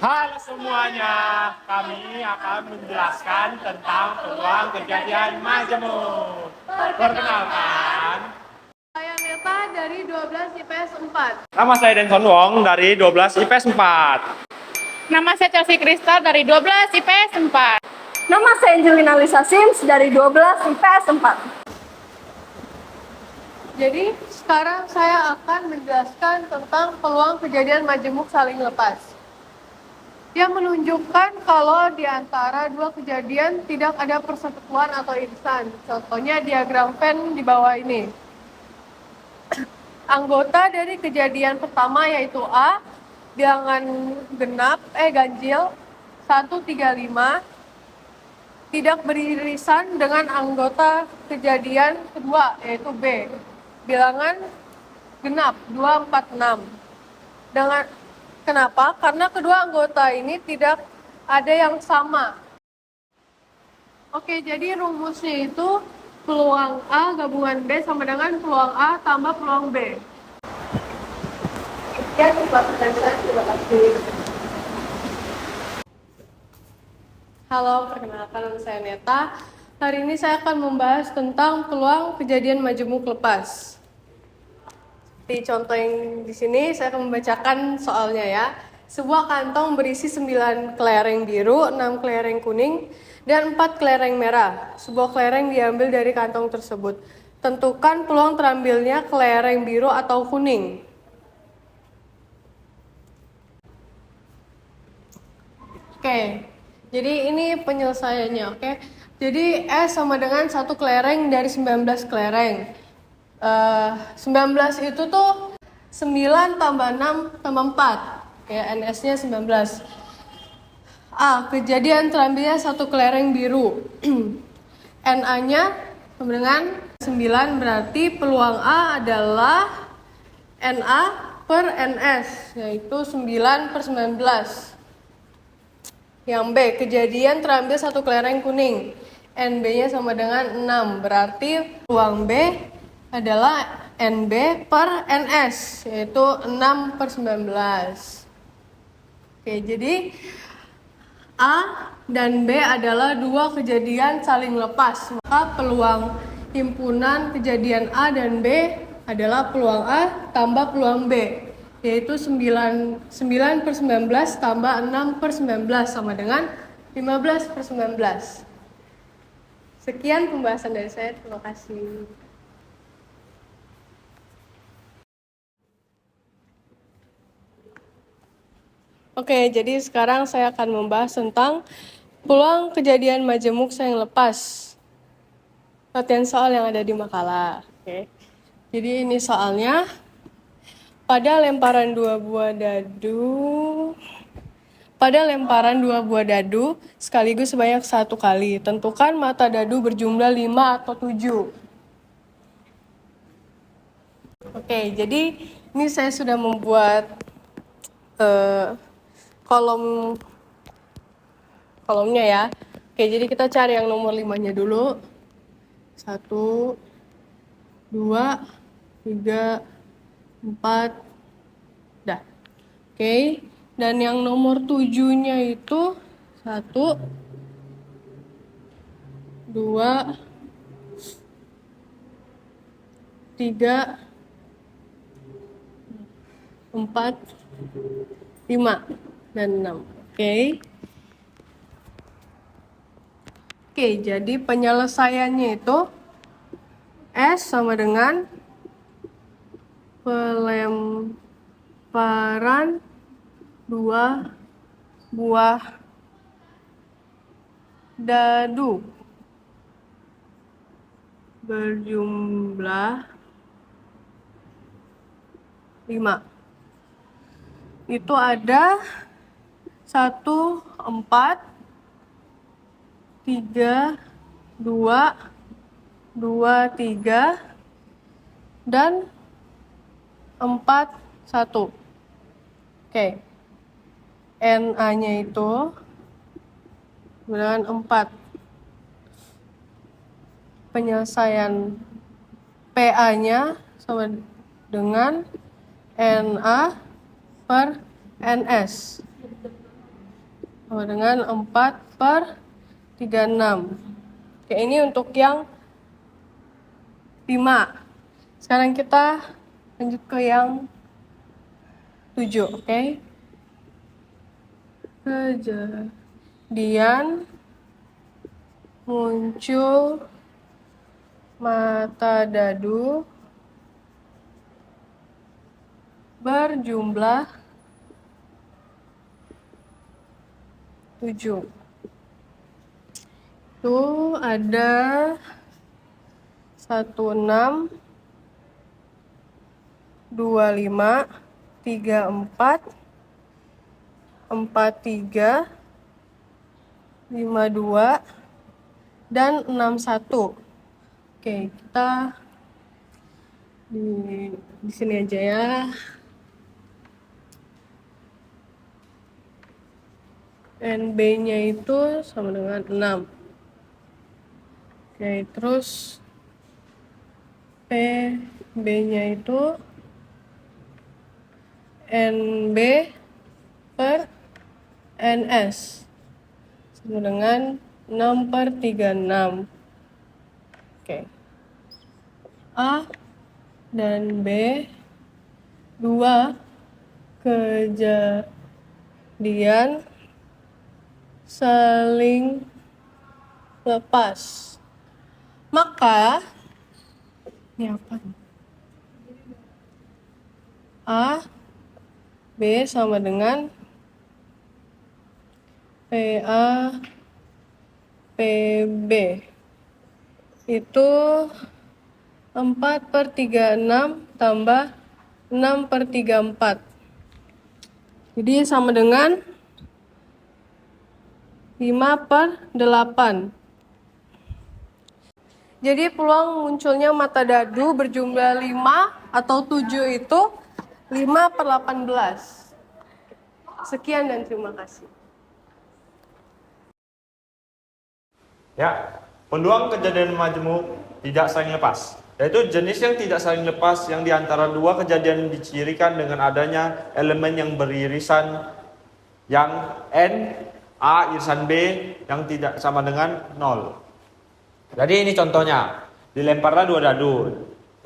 Halo semuanya, kami akan menjelaskan tentang peluang kejadian majemuk. Perkenalkan, Saya Neta dari 12 IPS 4. nama saya Denson Wong dari 12 IPS 4. Nama saya Chelsea Kristal dari 12 IPS 4. Nama saya Angelina Lisa Sims dari 12 IPS 4. Jadi sekarang saya akan menjelaskan tentang peluang kejadian majemuk saling lepas. Yang menunjukkan kalau di antara dua kejadian tidak ada persekutuan atau irisan. Contohnya diagram Venn di bawah ini. Anggota dari kejadian pertama yaitu A, bilangan ganjil 135 tidak beririsan dengan anggota kejadian kedua yaitu B, bilangan genap 246. Kenapa? Karena kedua anggota ini tidak ada yang sama. Oke, jadi rumusnya itu peluang A gabungan B sama dengan peluang A tambah peluang B. Sekian penjelasan saya, terima kasih. Halo, perkenalkan nama saya Neta. Hari ini saya akan membahas tentang peluang kejadian majemuk lepas. Di contoh yang di sini saya akan membacakan soalnya ya. Sebuah kantong berisi 9 kelereng biru, 6 kelereng kuning, dan 4 kelereng merah. Sebuah kelereng diambil dari kantong tersebut. Tentukan peluang terambilnya kelereng biru atau kuning. Oke, jadi ini penyelesaiannya, oke. Jadi S sama dengan 1 kelereng dari 19 kelereng. 19 itu tuh 9 tambah 6 tambah 4. Oke, NS-nya 19. A, kejadian terambilnya 1 kelereng biru. NA-nya sama dengan 9, berarti peluang A adalah NA per NS, yaitu 9/19. Yang B, kejadian terambil 1 kelereng kuning. NB-nya sama dengan 6, berarti peluang B adalah NB per NS, yaitu 6/19. Oke, jadi A dan B adalah dua kejadian saling lepas. Maka peluang himpunan kejadian A dan B adalah peluang A tambah peluang B, yaitu 9/19 tambah 6/19 sama dengan 15/19. Sekian pembahasan dari saya, terima kasih. Oke, jadi sekarang saya akan membahas tentang peluang kejadian majemuk saling lepas. Latihan soal yang ada di makalah. Oke. Jadi ini soalnya. Pada lemparan dua buah dadu sekaligus sebanyak 1 kali. Tentukan mata dadu berjumlah 5 atau 7. Oke, jadi ini saya sudah membuat kolomnya ya. Oke, jadi kita cari yang nomor 5-nya dulu. 1, 2, 3, 4. Dah. Oke, dan yang nomor 7-nya itu 1, 2, 3, 4, 5, dan 6. Oke. Oke, jadi penyelesaiannya itu S sama dengan pelemparan 2 buah dadu berjumlah 5. Itu ada 1, 4, 3, 2, 3, dan 4, 1. Oke. NA-nya itu dengan 4. Penyelesaian PA-nya sama dengan NA per NS. sama dengan 4/36. Oke, ini untuk yang 5. Sekarang kita lanjut ke yang 7, oke? Kejadian muncul mata dadu berjumlah 7. Itu ada 16, 25, 34, 43, 52, dan 61. Oke, kita di sini aja ya. NB-nya itu sama dengan 6. Oke, terus PB-nya itu NB per NS sama dengan 6/36. Oke. A dan B, 2 kejadian saling lepas. Maka ini apa? A, B sama dengan PA, PB. Itu 4/36 tambah 6/34. Jadi sama dengan 5/8. Jadi peluang munculnya mata dadu berjumlah 5 atau 7 itu 5/18. Sekian dan terima kasih. Ya, peluang kejadian majemuk tidak saling lepas. Yaitu jenis yang tidak saling lepas yang diantara dua kejadian dicirikan dengan adanya elemen yang beririsan yang N, A irisan B yang tidak sama dengan 0. Jadi ini contohnya, dilemparlah dua dadu.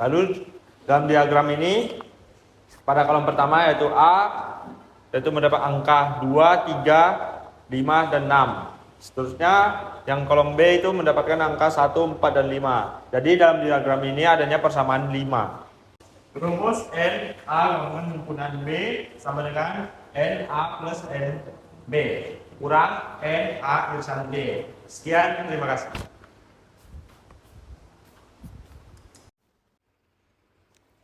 Lalu dalam diagram ini pada kolom pertama yaitu A yaitu mendapat angka 2, 3, 5 dan 6. Seterusnya yang kolom B itu mendapatkan angka 1, 4 dan 5. Jadi dalam diagram ini adanya persamaan 5. Rumus N A gabungan himpunan B sama dengan N A plus N B kurang N A irisan B. Sekian, terima kasih.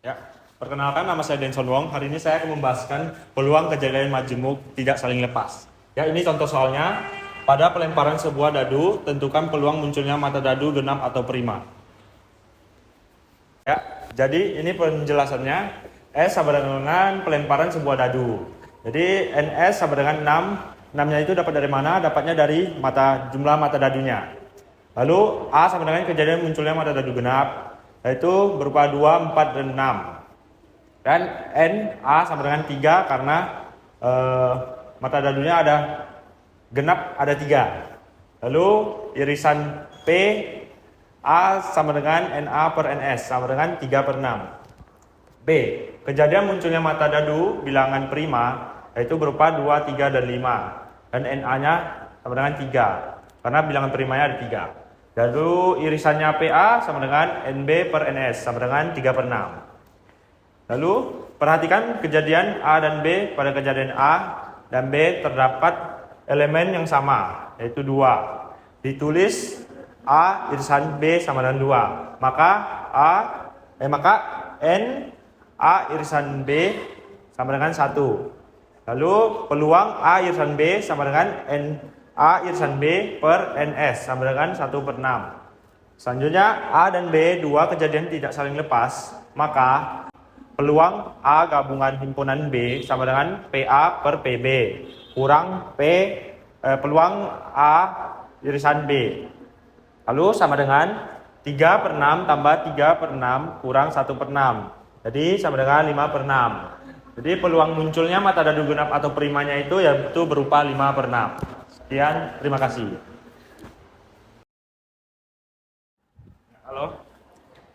Ya, perkenalkan nama saya Denson Wong. Hari ini saya akan membahaskan peluang kejadian majemuk tidak saling lepas. Ya, ini contoh soalnya. Pada pelemparan sebuah dadu, tentukan peluang munculnya mata dadu genap atau prima. Ya, jadi ini penjelasannya. S sama dengan pelemparan sebuah dadu. Jadi NS sama dengan 6. 6-nya itu dapat dari mana? Dapatnya dari jumlah mata dadunya. Lalu A sama dengan kejadian munculnya mata dadu genap, yaitu berupa 2, 4, dan 6. Dan N, A sama dengan 3 karena mata dadunya ada genap ada 3. Lalu irisan P, A sama dengan NA per NS sama dengan 3/6. B, kejadian munculnya mata dadu bilangan prima yaitu berupa 2, 3, dan 5. Dan NA-nya sama dengan 3 karena bilangan primanya ada 3. Lalu irisannya PA sama dengan NB per NS sama dengan 3/6. Lalu perhatikan kejadian A dan B. Pada kejadian A dan B terdapat elemen yang sama yaitu 2. Ditulis A irisan B sama dengan 2. Maka N A irisan B sama dengan 1. Lalu peluang A irisan B sama dengan N A irisan B per NS sama dengan 1/6. Selanjutnya A dan B dua kejadian tidak saling lepas, maka peluang A gabungan himpunan B sama dengan PA per PB kurang peluang A irisan B. Lalu sama dengan 3/6 tambah 3/6 kurang 1/6. Jadi sama dengan 5/6. Jadi peluang munculnya mata dadu genap atau primanya itu yaitu berupa 5/6. Sekian, terima kasih. Halo.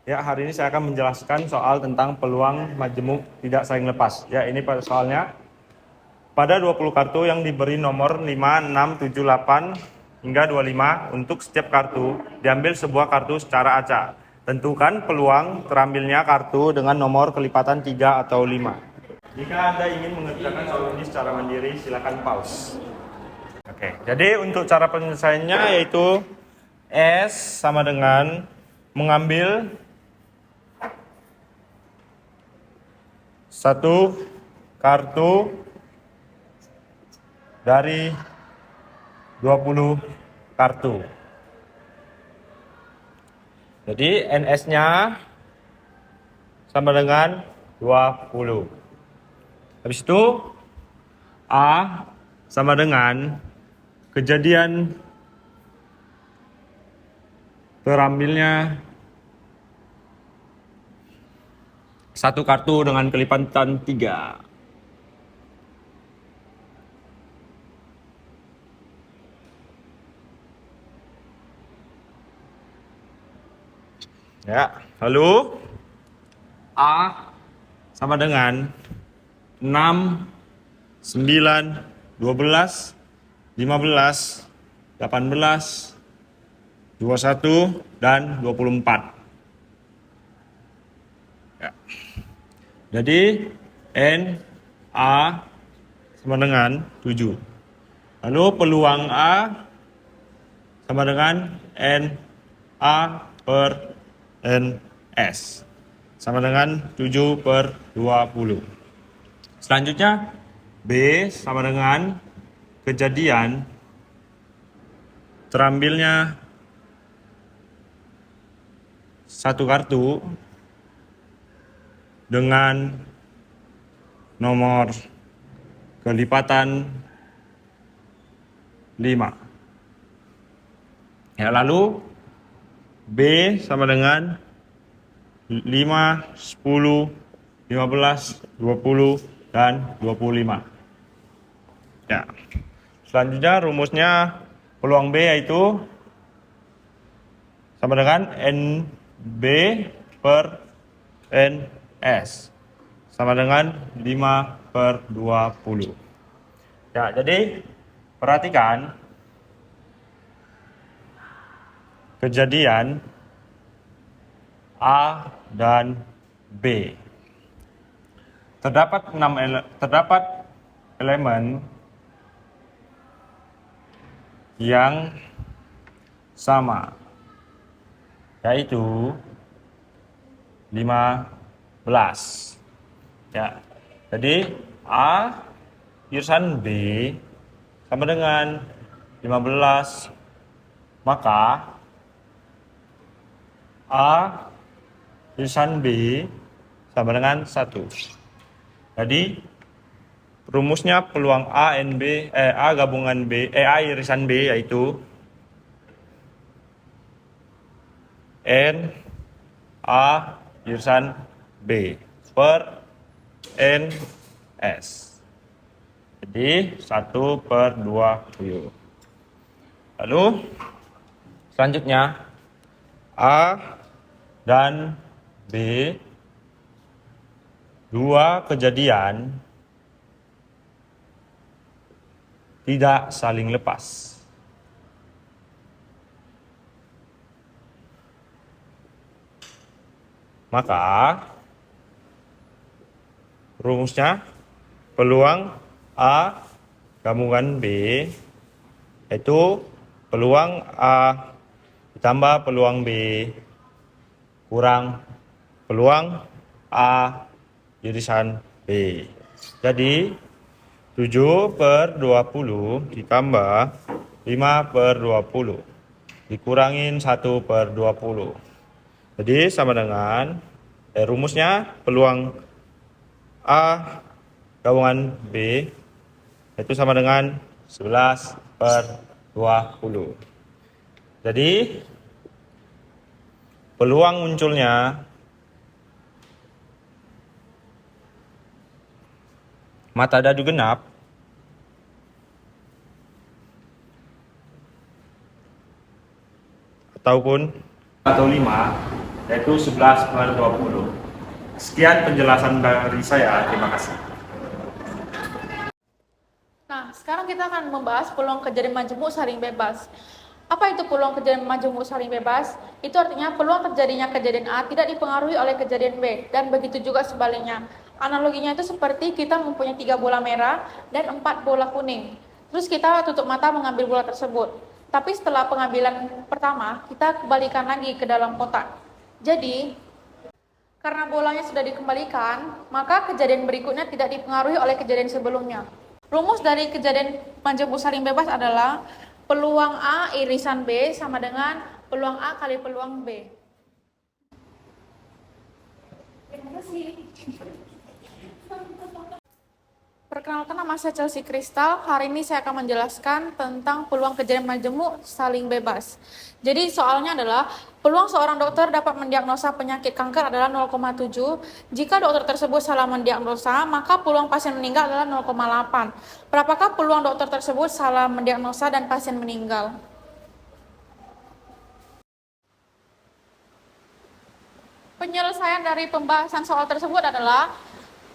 Ya, hari ini saya akan menjelaskan soal tentang peluang majemuk tidak saling lepas. Ya, ini soalnya pada 20 kartu yang diberi nomor 5, 6, 7, 8 hingga 25 untuk setiap kartu diambil sebuah kartu secara acak. Tentukan peluang terambilnya kartu dengan nomor kelipatan 3 atau 5. Jika Anda ingin mengerjakan soal ini secara mandiri, silakan pause. Oke, jadi untuk cara penyelesaiannya yaitu S sama dengan mengambil satu kartu dari 20 kartu. Jadi NS-nya sama dengan 20. Habis itu A sama dengan kejadian terambilnya satu kartu dengan kelipatan 3. Ya, lalu A sama dengan 6, 9, 12, 15, 18, 21, dan 24. Ya. Jadi N, A sama dengan 7. Lalu peluang A sama dengan N, A per NS sama dengan 7 per 20. Selanjutnya B sama dengan kejadian terambilnya satu kartu dengan nomor kelipatan 5. Ya, lalu B sama dengan 5, 10, 15, 20, dan 25. Ya. Selanjutnya rumusnya peluang B yaitu sama dengan NB per NS sama dengan 5 per 20. Ya, jadi perhatikan kejadian A dan B. Terdapat elemen yang sama, yaitu 15. Ya. Jadi A irisan B sama dengan 15, maka A irisan B sama dengan 1. Jadi rumusnya peluang A gabungan B, A irisan B yaitu N A irisan B per N S. Jadi 1 per 20. Lalu selanjutnya A dan B, dua kejadian tidak saling lepas. Maka rumusnya peluang A gabungan B yaitu peluang A ditambah peluang B kurang peluang A irisan B. Jadi 7 per 20 ditambah 5 per 20 dikurangin 1 per 20. Jadi sama dengan rumusnya peluang A gabungan B itu sama dengan 11 per 20. Jadi peluang munculnya mata dadu genap ataupun atau 5, yaitu 11/20. Sekian penjelasan dari saya, terima kasih. Nah, sekarang kita akan membahas peluang kejadian majemuk saling bebas. Apa itu peluang kejadian majemuk saling bebas? Itu artinya peluang terjadinya kejadian A tidak dipengaruhi oleh kejadian B, dan begitu juga sebaliknya. Analoginya itu seperti kita mempunyai 3 bola merah dan 4 bola kuning. Terus kita tutup mata mengambil bola tersebut. Tapi setelah pengambilan pertama, kita kembalikan lagi ke dalam kotak. Jadi, karena bolanya sudah dikembalikan, maka kejadian berikutnya tidak dipengaruhi oleh kejadian sebelumnya. Rumus dari kejadian majemuk saling bebas adalah peluang A irisan B sama dengan peluang A kali peluang B. Terima kasih. Perkenalkan, nama saya Chelsea Kristal. Hari ini saya akan menjelaskan tentang peluang kejadian majemuk saling bebas. Jadi soalnya adalah peluang seorang dokter dapat mendiagnosa penyakit kanker adalah 0,7. Jika dokter tersebut salah mendiagnosa, maka peluang pasien meninggal adalah 0,8. Berapakah peluang dokter tersebut salah mendiagnosa dan pasien meninggal? Penyelesaian dari pembahasan soal tersebut adalah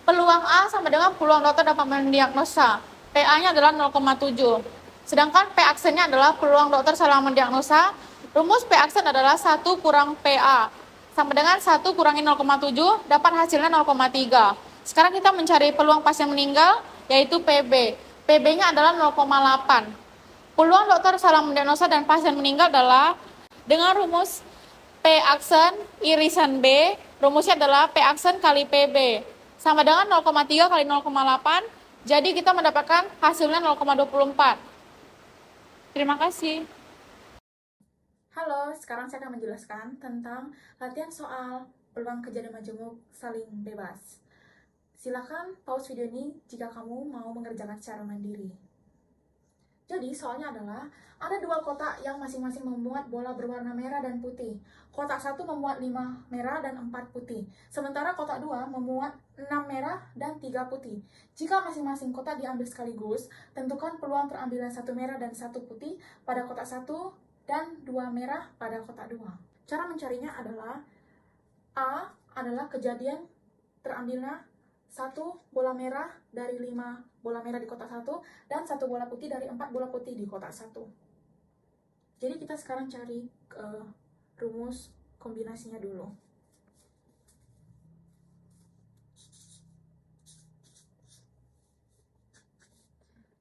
peluang A sama dengan peluang dokter dapat mendiagnosa. PA-nya adalah 0,7. Sedangkan P aksennya adalah peluang dokter salah mendiagnosa. Rumus P aksen adalah 1 kurang PA. Sama dengan 1 kurangi 0,7 dapat hasilnya 0,3. Sekarang kita mencari peluang pasien meninggal, yaitu PB. PB-nya adalah 0,8. Peluang dokter salah mendiagnosa dan pasien meninggal adalah dengan rumus P aksen irisan B. Rumusnya adalah P aksen kali PB. Sama dengan 0,3 kali 0,8, jadi kita mendapatkan hasilnya 0,24. Terima kasih. Halo, sekarang saya akan menjelaskan tentang latihan soal peluang kejadian majemuk saling bebas. Silakan pause video ini jika kamu mau mengerjakan secara mandiri. Jadi soalnya adalah ada 2 kotak yang masing-masing memuat bola berwarna merah dan putih. Kotak 1 memuat 5 merah dan 4 putih. Sementara kotak 2 memuat 6 merah dan 3 putih. Jika masing-masing kotak diambil sekaligus, tentukan peluang terambilnya 1 merah dan 1 putih pada kotak 1 dan 2 merah pada kotak 2. Cara mencarinya adalah A adalah kejadian terambilnya 1 bola merah dari 5 bola merah di kotak 1 dan 1 bola putih dari 4 bola putih di kotak 1. Jadi kita sekarang cari rumus kombinasinya dulu.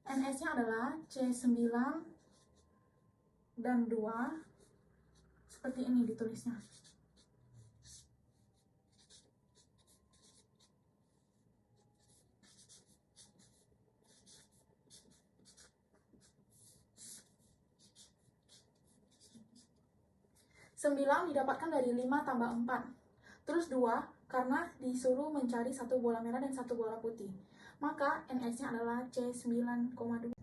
NS-nya adalah C9 dan 2. Seperti ini ditulisnya. Sembilan didapatkan dari 5 tambah 4. Terus 2 karena disuruh mencari 1 bola merah dan 1 bola putih. Maka NS-nya adalah C9,2.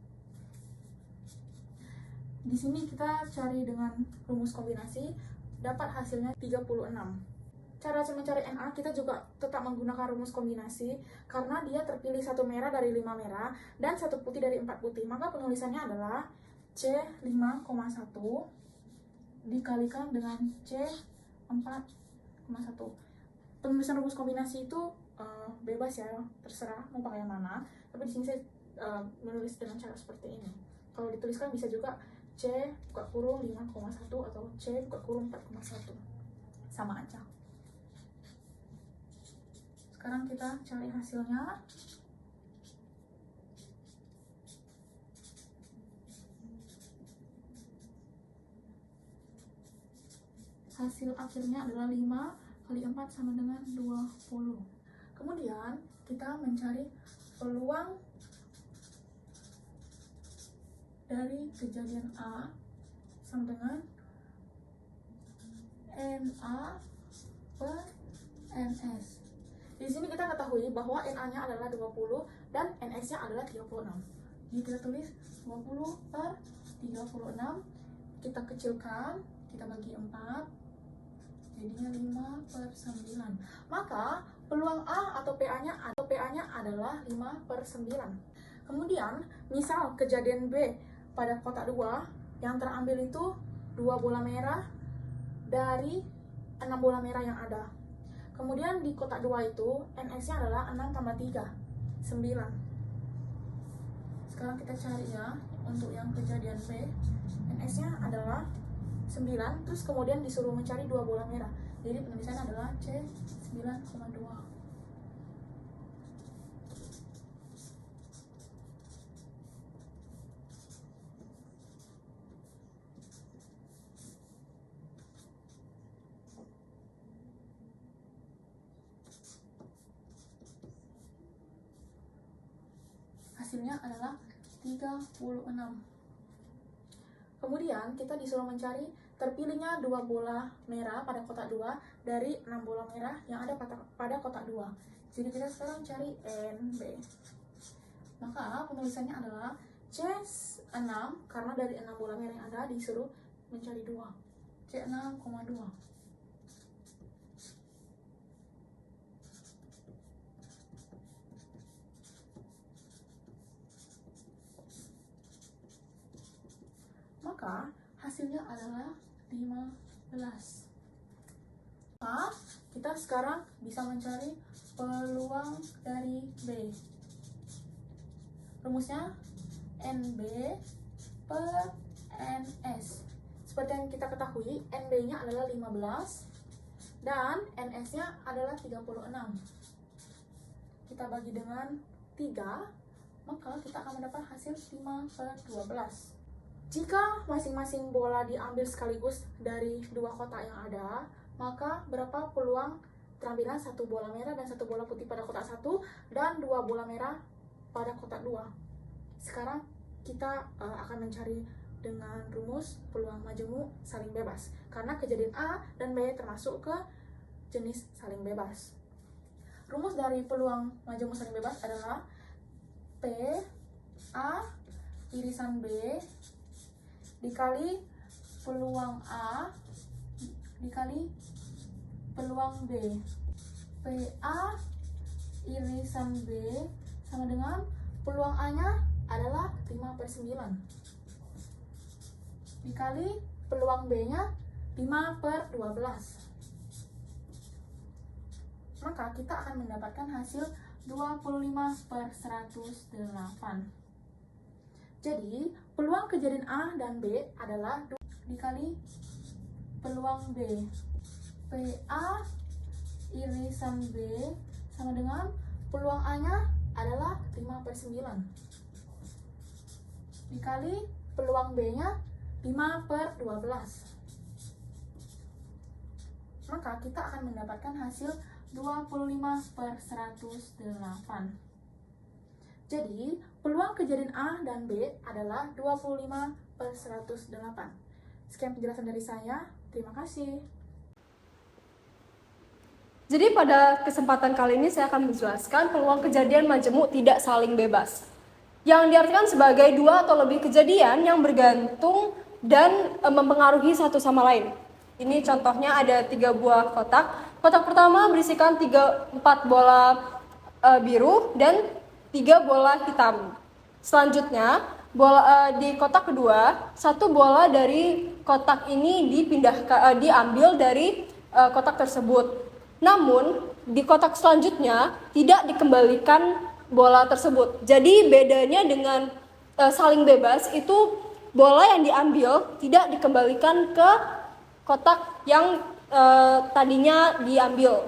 Di sini kita cari dengan rumus kombinasi, dapat hasilnya 36. Cara mencari NA kita juga tetap menggunakan rumus kombinasi karena dia terpilih 1 merah dari 5 merah dan 1 putih dari 4 putih. Maka penulisannya adalah C5,1 dikalikan dengan C4,1. Penulisan rumus kombinasi itu bebas ya, terserah mau pakai yang mana. Tapi di sini saya menulis dengan cara seperti ini. Kalau dituliskan bisa juga C buka kurung 5,1 atau C buka kurung 4,1. Sama aja. Sekarang kita cari hasilnya. Hasil akhirnya adalah 5 kali 4 sama dengan 20. Kemudian kita mencari peluang dari kejadian A sama dengan NA per NS. Di sini kita ketahui bahwa NA-nya adalah 20 dan NS-nya adalah 36. Jadi kita tulis 20 per 36. Kita kecilkan, kita bagi 4. Jadinya 5 per 9. Maka peluang A atau PA-nya adalah 5 per 9. Kemudian, misal kejadian B pada kotak 2 yang terambil itu 2 bola merah dari 6 bola merah yang ada. Kemudian di kotak 2 itu NS-nya adalah 6 tambah 3, 9. Sekarang kita cari ya untuk yang kejadian B. NS-nya adalah 9, terus kemudian disuruh mencari 2 bola merah. Jadi penulisannya adalah C 9,2. Hasilnya adalah 36. Kemudian kita disuruh mencari terpilihnya 2 bola merah pada kotak 2 dari 6 bola merah yang ada pada kotak 2. Jadi kita sekarang cari NB. Maka penulisannya adalah C6 karena dari 6 bola merah yang ada disuruh mencari 2. C6,2. Maka hasilnya adalah 15. Maka kita sekarang bisa mencari peluang dari B. Rumusnya NB per NS. Seperti yang kita ketahui, NB-nya adalah 15 dan NS-nya adalah 36. Kita bagi dengan 3, maka kita akan mendapat hasil 5/12. Jika masing-masing bola diambil sekaligus dari 2 kotak yang ada, maka berapa peluang terambilan 1 bola merah dan 1 bola putih pada kotak 1 dan 2 bola merah pada kotak 2. Sekarang kita akan mencari dengan rumus peluang majemuk saling bebas, karena kejadian A dan B termasuk ke jenis saling bebas. Rumus dari peluang majemuk saling bebas adalah P A irisan B dikali peluang A dikali peluang B. PA irisan B sama dengan peluang A-nya adalah 5/9 dikali peluang B-nya 5/12. Maka kita akan mendapatkan hasil 25/108. Jadi, peluang kejadian A dan B adalah 2 dikali peluang B. PA irisan B sama dengan peluang A-nya adalah 5/9 dikali peluang B-nya 5/12. Maka kita akan mendapatkan hasil 25/108. Jadi, peluang kejadian A dan B adalah 25/108. Sekian penjelasan dari saya. Terima kasih. Jadi pada kesempatan kali ini saya akan menjelaskan peluang kejadian majemuk tidak saling bebas, yang diartikan sebagai 2 atau lebih kejadian yang bergantung dan mempengaruhi satu sama lain. Ini contohnya ada 3 buah kotak. Kotak pertama berisikan 4 bola biru dan 3 bola hitam. Selanjutnya, di kotak kedua, 1 bola dari kotak ini diambil dari kotak tersebut. Namun, di kotak selanjutnya tidak dikembalikan bola tersebut. Jadi, bedanya dengan saling bebas itu bola yang diambil tidak dikembalikan ke kotak yang tadinya diambil.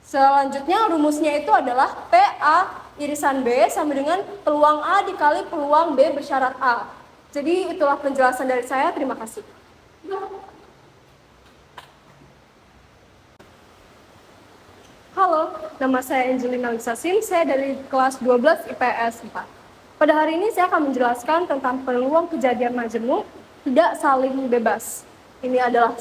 Selanjutnya, rumusnya itu adalah PA irisan B sama dengan peluang A dikali peluang B bersyarat A. Jadi itulah penjelasan dari saya. Terima kasih. Halo, nama saya Angelina Lisasin. Saya dari kelas 12 IPS 4. Pada hari ini saya akan menjelaskan tentang peluang kejadian majemuk tidak saling bebas. Ini adalah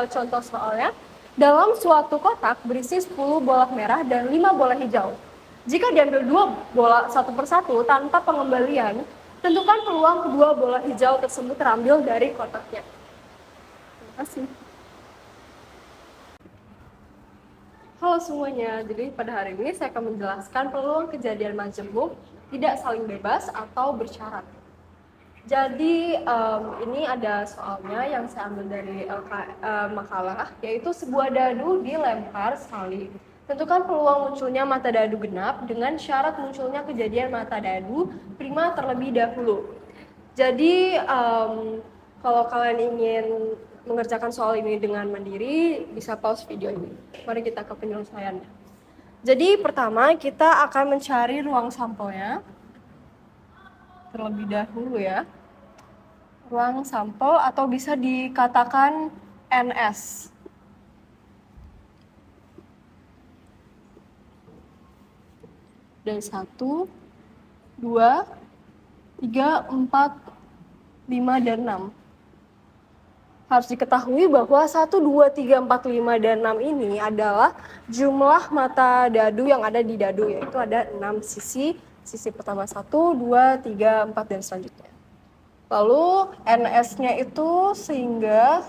contoh soalnya. Dalam suatu kotak berisi 10 bola merah dan 5 bola hijau. Jika diambil 2 bola satu persatu tanpa pengembalian, tentukan peluang kedua bola hijau tersebut terambil dari kotaknya. Terima kasih. Halo semuanya, jadi pada hari ini saya akan menjelaskan peluang kejadian majemuk tidak saling bebas atau bersyarat. Jadi ini ada soalnya yang saya ambil dari makalah, yaitu sebuah dadu dilempar sekali. Tentukan peluang munculnya mata dadu genap dengan syarat munculnya kejadian mata dadu prima terlebih dahulu. Jadi kalau kalian ingin mengerjakan soal ini dengan mandiri, bisa pause video ini. Mari kita ke penyelesaiannya. Jadi pertama kita akan mencari ruang sampelnya terlebih dahulu ya. Ruang sampel atau bisa dikatakan NS. Dari 1, 2, 3, 4, 5, dan 6. Harus diketahui bahwa 1, 2, 3, 4, 5, dan 6 ini adalah jumlah mata dadu yang ada di dadu, yaitu ada 6 sisi. Sisi pertama 1, 2, 3, 4, dan selanjutnya. Lalu NS-nya itu sehingga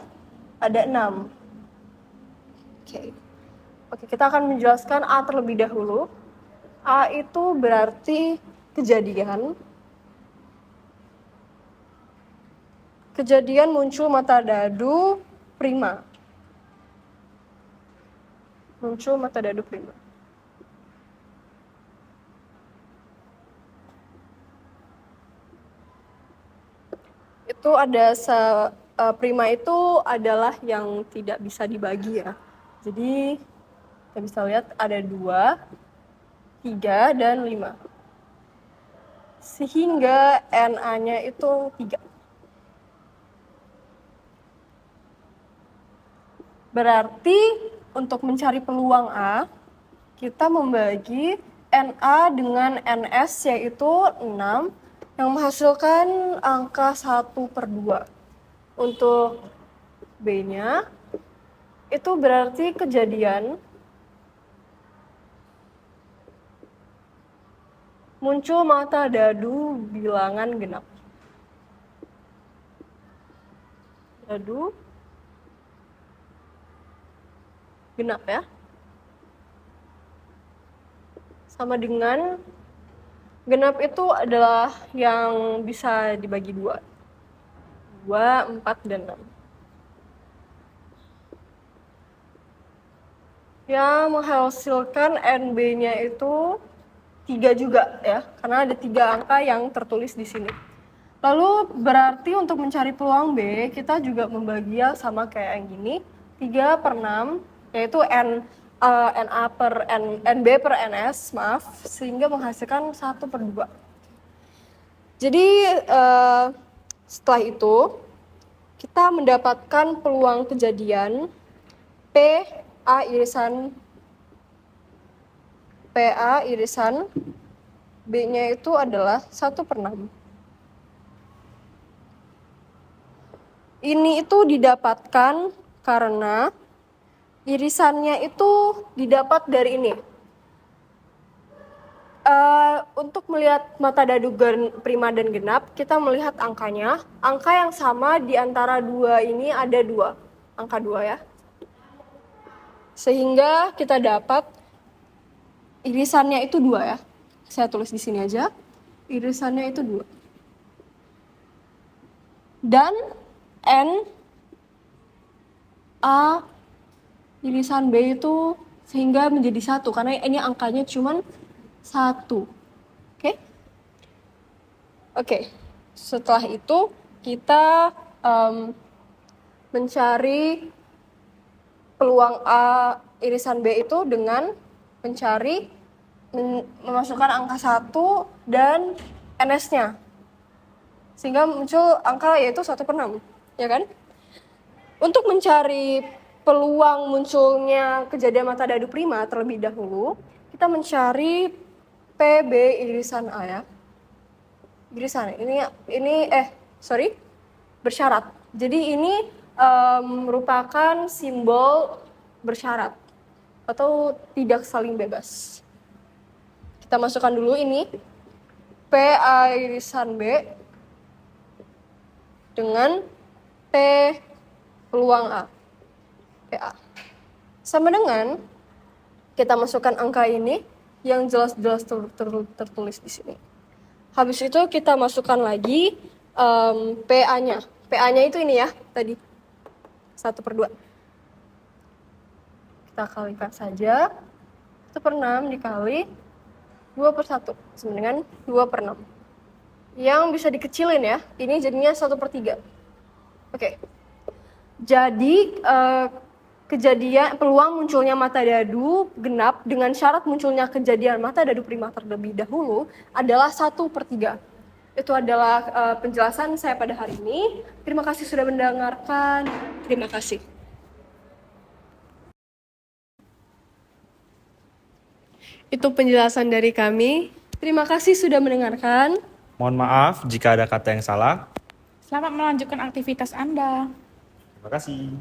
ada 6. Oke, kita akan menjelaskan A terlebih dahulu. A itu berarti kejadian muncul mata dadu prima. Muncul mata dadu prima. Itu ada prima itu adalah yang tidak bisa dibagi ya. Jadi kita bisa lihat ada 2, 3, dan 5. Sehingga NA-nya itu 3. Berarti untuk mencari peluang A, kita membagi NA dengan NS yaitu 6 yang menghasilkan angka 1/2. Untuk B-nya itu berarti kejadian muncul mata dadu bilangan genap. Dadu genap ya. Sama dengan genap itu adalah yang bisa dibagi 2. 2, 4, dan 6. Yang menghasilkan NB-nya itu 3 juga ya, karena ada 3 angka yang tertulis di sini. Lalu berarti untuk mencari peluang B, kita juga membagi sama kayak yang gini, 3/6, yaitu NA per NB per NS, maaf, sehingga menghasilkan 1/2. Jadi setelah itu, kita mendapatkan peluang kejadian PA irisan B-nya itu adalah 1/6. Ini itu didapatkan karena irisannya itu didapat dari ini. Untuk melihat mata dadu prima dan genap, kita melihat angkanya. Angka yang sama di antara 2 ini ada 2. Angka 2 ya. Sehingga kita dapat irisannya itu 2 ya. Saya tulis di sini aja. Irisannya itu 2. Dan N A irisan B itu sehingga menjadi 1 karena ini angkanya cuma 1. Oke. Setelah itu kita mencari peluang A irisan B itu dengan memasukkan angka 1 dan NS-nya. Sehingga muncul angka yaitu 1/6, ya kan? Untuk mencari peluang munculnya kejadian mata dadu prima terlebih dahulu, kita mencari PB irisan A ya. Irisan bersyarat. Jadi ini merupakan simbol bersyarat atau tidak saling bebas. Kita masukkan dulu ini PA irisan B dengan P peluang A. PA. Sama dengan kita masukkan angka ini yang jelas-jelas tertulis di sini. Habis itu kita masukkan lagi PA-nya. PA-nya itu ini ya, tadi. 1/2. Kita kalikan saja. 1/6 dikali 2/1 sama dengan 2/6. Yang bisa dikecilin ya, ini jadinya 1/3. Oke. Jadi kejadian peluang munculnya mata dadu genap dengan syarat munculnya kejadian mata dadu prima terlebih dahulu adalah 1/3. Itu adalah penjelasan saya pada hari ini. Terima kasih sudah mendengarkan. Terima kasih. Itu penjelasan dari kami. Terima kasih sudah mendengarkan. Mohon maaf jika ada kata yang salah. Selamat melanjutkan aktivitas Anda. Terima kasih.